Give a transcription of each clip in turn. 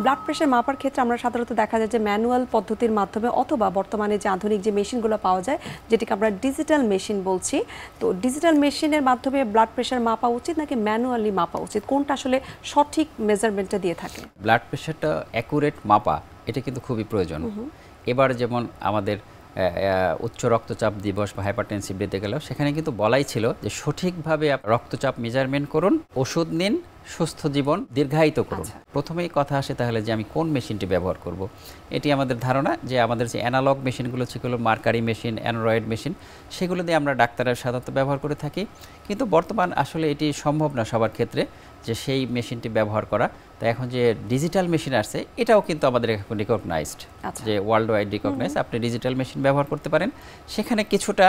Blood pressure মাপার ক্ষেত্রে আমরা সাধারণত দেখা যায় যে ম্যানুয়াল পদ্ধতির মাধ্যমে অথবা বর্তমানে যে আধুনিক যে মেশিনগুলো পাওয়া যায় যেটিকে আমরা ডিজিটাল মেশিন বলছি, তো ডিজিটাল মেশিনের মাধ্যমে ব্লাড প্রেশার মাপা উচিত নাকি ম্যানুয়ালি মাপা উচিত, কোনটা আসলে সঠিক মেজারমেন্টটা দিয়ে থাকে? ব্লাড প্রেশারটা অ্যাকুরেট মাপা এটা কিন্তু খুবই প্রয়োজন। এবার যেমন আমাদের উচ্চ রক্তচাপ দিবস বা হাইপারটেনসিভ ডেতে গেল, সেখানে কিন্তু বলাই ছিল যে সঠিকভাবে রক্তচাপ মেজারমেন্ট করুন, ওষুধ নিন, সুস্থ জীবন দীর্ঘায়িত করুন। প্রথমেই কথা আসে তাহলে যে আমি কোন মেশিনটি ব্যবহার করব। এটি আমাদের ধারণা যে আমাদের যে অ্যানালগ মেশিনগুলো ছিল, মার্কারি মেশিন, অ্যান্ড্রয়েড মেশিন, সেগুলো দিয়ে আমরা ডাক্তারের সাধারণত ব্যবহার করে থাকি। কিন্তু বর্তমান আসলে এটি সম্ভব না সবার ক্ষেত্রে যে সেই মেশিনটি ব্যবহার করা। তো এখন যে ডিজিটাল মেশিন আসছে এটাও কিন্তু আমাদের এখন রিকগনাইজড, যে ওয়ার্ল্ড ওয়াইড রিকগনাইজ। আপনি ডিজিটাল মেশিন ব্যবহার করতে পারেন। সেখানে কিছুটা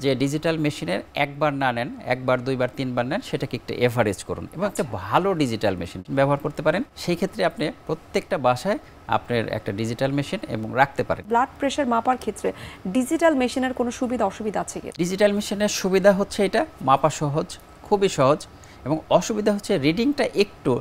যে ডিজিটাল মেশিনের একবার না নেন, একবার দুইবার তিনবার নেন, সেটাকে একটু এভারেজ করুন এবং একটা ভালো ডিজিটাল মেশিন ব্যবহার করতে পারেন। সেই ক্ষেত্রে আপনি প্রত্যেকটা বাসায় আপনার একটা ডিজিটাল মেশিন এবং রাখতে পারেন। ব্লাড প্রেশার মাপার ক্ষেত্রে ডিজিটাল মেশিনের কোনো সুবিধা অসুবিধা আছে কি? ডিজিটাল মেশিনের সুবিধা হচ্ছে এটা মাপা সহজ, খুবই সহজ, এবং অসুবিধা হচ্ছে রিডিংটা একটু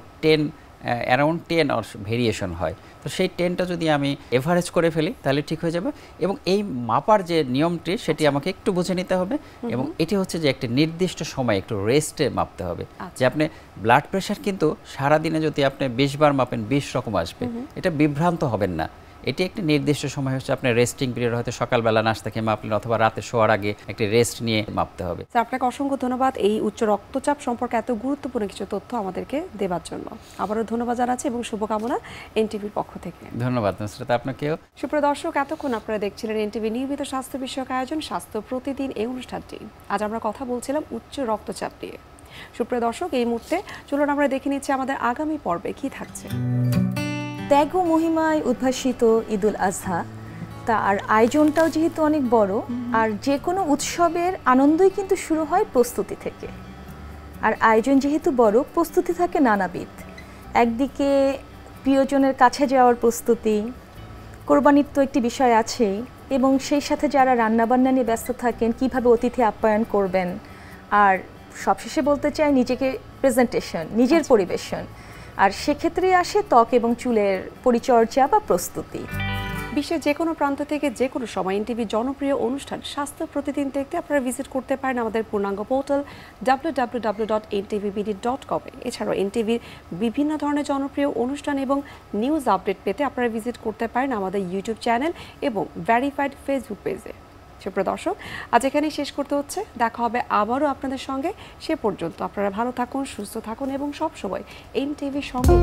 অ্যারাউন্ড 10 অর ভেরিয়েশন হয়। তো সেই 10টা যদি আমি এভারেজ করে ফেলি তাহলে ঠিক হয়ে যাবে। এবং এই মাপার যে নিয়মটি সেটি আমাকে একটু বুঝে নিতে হবে, এবং এটি হচ্ছে যে একটি নির্দিষ্ট সময় একটু রেস্টে মাপতে হবে। যে আপনি ব্লাড প্রেশার কিন্তু সারাদিনে যদি আপনি 20 বার মাপেন 20 রকম আসবে, এটা বিভ্রান্ত হবেন না। এটি একটি নির্দিষ্ট সময় হচ্ছে আপনার রেস্টিং পিরিয়ড, হয়তো সকালবেলা নাস্তা খেয়ে মাপলেন অথবা রাতে শোয়ার আগে একটি রেস্ট নিয়ে মাপতে হবে। আপনাকে অসংখ্য ধন্যবাদ এই উচ্চ রক্তচাপ সম্পর্কে এত গুরুত্বপূর্ণ কিছু তথ্য আমাদেরকে দেওয়ার জন্য। আবারও ধন্যবাদ জানাচ্ছি এবং শুভকামনা এনটিভির পক্ষ থেকে। ধন্যবাদ নুসরাত, আপনাকেও। সুপ্রিয় দর্শক, এতক্ষণ আপনারা দেখছিলেন এনটিভি নিয়মিত স্বাস্থ্য বিষয়ক আয়োজন স্বাস্থ্য প্রতিদিন, এই অনুষ্ঠানটি। আজ আমরা কথা বলছিলাম উচ্চ রক্তচাপ নিয়ে। সুপ্রিয় দর্শক, এই মুহূর্তে চলুন আমরা দেখে নিচ্ছি আমাদের আগামী পর্বে কি থাকছে। ত্যাগ ও মহিমায় উদ্ভাসিত ঈদুল আজহা, তার আয়োজনটাও যেহেতু অনেক বড়, আর যে কোনো উৎসবের আনন্দই কিন্তু শুরু হয় প্রস্তুতি থেকে। আর আয়োজন যেহেতু বড়, প্রস্তুতি থাকে নানাবিধ। একদিকে প্রিয়জনের কাছে যাওয়ার প্রস্তুতি, কোরবানির তো একটি বিষয় আছেই, এবং সেই সাথে যারা রান্নাবান্না নিয়ে ব্যস্ত থাকেন কিভাবে অতিথি আপ্যায়ন করবেন, আর সবশেষে বলতে চাই নিজেকে প্রেজেন্টেশন, নিজের পরিবেশন, আর সেক্ষেত্রে আসে ত্বক এবং চুলের পরিচর্যা বা প্রস্তুতি। বিশ্বের যে কোনো প্রান্ত থেকে যে কোনো সময় এনটিভির জনপ্রিয় অনুষ্ঠান স্বাস্থ্য প্রতিদিন দেখতে আপনারা ভিজিট করতে পারেন আমাদের পূর্ণাঙ্গ পোর্টাল www.ntvbd.com। এছাড়াও এনটিভির বিভিন্ন ধরনের জনপ্রিয় অনুষ্ঠান এবং নিউজ আপডেট পেতে আপনারা ভিজিট করতে পারেন আমাদের ইউটিউব চ্যানেল এবং ভেরিফাইড ফেসবুক পেজে। সুপ্রিয় দর্শক, আজ এখানেই শেষ করতে হচ্ছে। দেখা হবে আবারও আপনাদের সঙ্গে। সে পর্যন্ত আপনারা ভালো থাকুন, সুস্থ থাকুন এবং সবসময় এনটিভির সঙ্গে